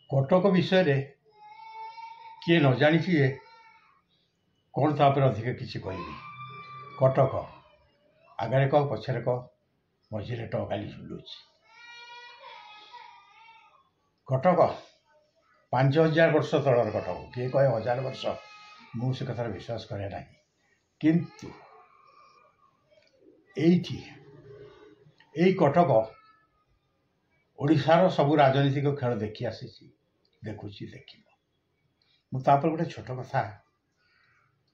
कटक विषय किए न जानी जे कौन तापर अधिक किसी कह कटक आगे कह पछरे कह मझे टकाली झुलुच कटक 5000 वर्ष तलर कटक किए कहे 1000 वर्ष मुझे कथार विश्वास करे ना किंतु यही कटक ओडिशार सबू राजनीतिक खेल देखी आसी देखुची देख मुझे गोटे छोट कथा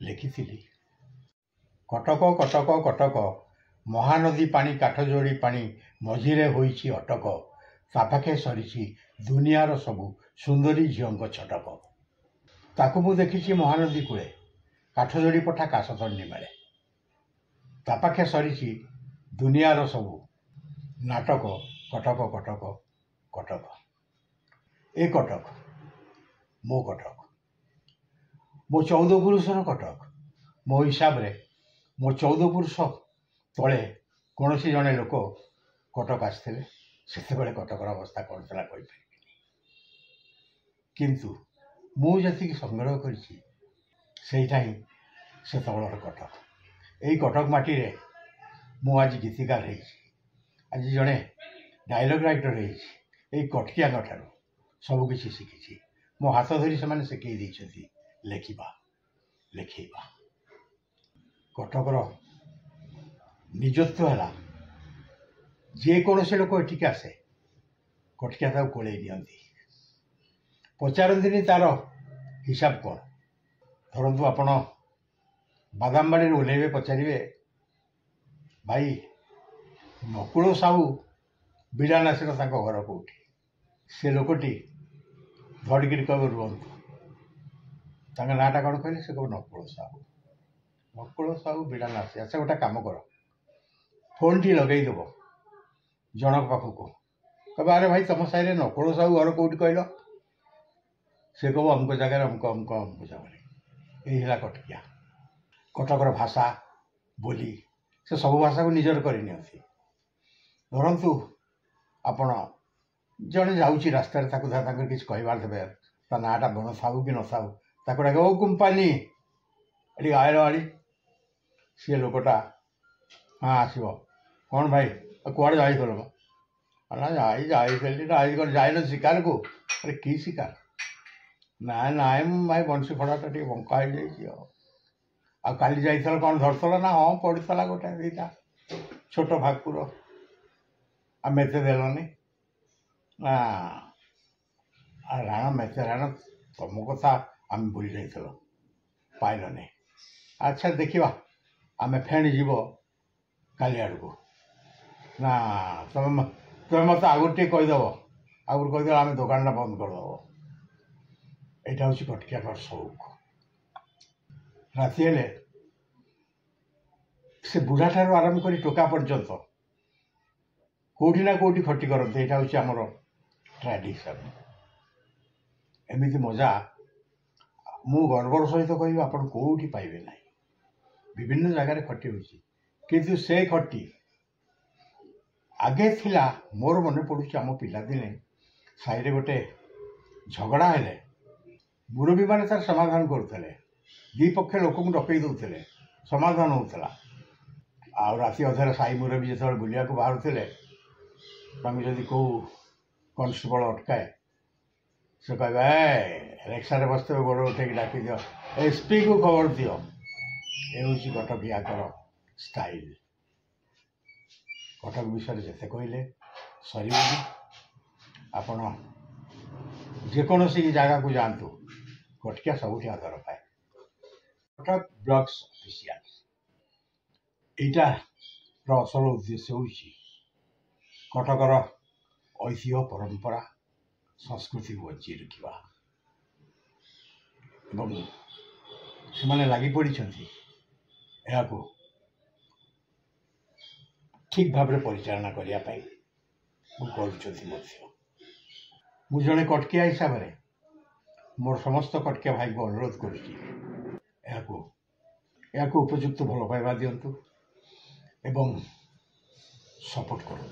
लिखी कटक कटक कटक महानदी पानी काठजोड़ी पानी मझिरे होईची अटक तापाखे सरी दुनियार सबू सुंदरी झील छटक ताकू मु देखी महानदी कूले काठजोड़ी पठा काशतंडी मेले तापाखे सरी दुनियार सबू नाटक कटक कटक कटक ए कटक मो 14 पुरुषर कटक मो हिसाब रे मो 14 पुरुष तले कौन सी जड़े लोक कटक आसते से कटकर अवस्था कौन था कहीपर किंतु मुझे संग्रह करीटा ही से तलर कटक यही कटक माटी रे मु आज गीतिकार आज जड़े डायलॉग राइटर यही कटकिया ठार सबकि शिखी मो हाथ धरी से शिखई लेखा लेखेबा कटकर निजत्व है जेकोसी लोक एटिक आसे कटकिया कोल नि पचारती तार हिसाब कौन धरतु आपण बादामबाड़ी ओह्लैबे पचारे भाई नकुल साहू बिड़ानासी घर कौटी से लोकटी धड़की कह रुहतु नाटा कौन कहले से कह नकुल साहू बिड़ानासी अच्छा गोटे कम कर फोन टी लगेदेव जनक पाखक कह अरे भाई तुम साइड नकुल साहू घर कौटी कहल से कह अमुक जगार अमुक अमुक अमुक जगह यही कटकिया कटकर भाषा बोली से सब भाषा को निजर करनी धरतु आपण जड़े जाऊँगी रास्त किसी कहबार देवे ता नाटा बन थाऊ कि न थाऊ डाक ओ कंपानी ये आयल आड़ी सी लोकटा हाँ आसो कौन भाई कौड़े जाइल ना जाइन शिकार को अरे कि शिकार ना ना भाई बंशी फड़ाटा टे बंका हो काली जाइल कौन धरतला ना हाँ पड़ता गोटे दीटा छोट भाकुर आम एत देलनि ना राण मेते राण तुम कथा आम भूली जाइल पाइलनि अच्छा देखा आम फेणी जीव काली आड़ को ना तुम तुम मत आगुरी टे कहीदेव आगुरी कहीदेव आम दुकान बंद करदेव यहाँ हूँ कटकिया शौक राति हेले से बुढ़ा ठार आरंभ कर टोका पर्यंत कौटी ना कौटी खटी करते यहाँ हूँ आमर ट्रेडिशन एमती मजा मु गर्वर सहित कह आप कौटी पाइबे ना विभिन्न जगार खटी हो किंतु से खटी आगे थिला मोर मन पड़ुची आम पिलादिने साइड गोटे झगड़ा हेले मुरबी मैंने तार समाधान करुले दी पक्ष लोक डकई दौले समाधान होता आ राति अधार साई मुरबी जो बुलिया बाहर थे जदि कौ कनस्टेबल अटकाए से कह रिक्शा बसते गोड़ उठे डाक दियो एसपी को खबर दियो ये हूँ कटकिया स्टाइल कटक विषय जिते कहले सर आपण जेकोसी जगह को जातु कटकिया सबुठ आदर पाए कटक ब्लग्स ऑफिशियल यहाँ असल उद्देश्य हूँ कटकर ऐतिह्य परंपरा संस्कृति को बची रखा से लगी पड़ी ठीक भाव में परिचालना करने मु जड़े कटकिया हिसाब से मोर समस्त कटकिया भाई को अनुरोध कर उपयुक्त भल पाइबा दिंतु एवं सपोर्ट करूँ।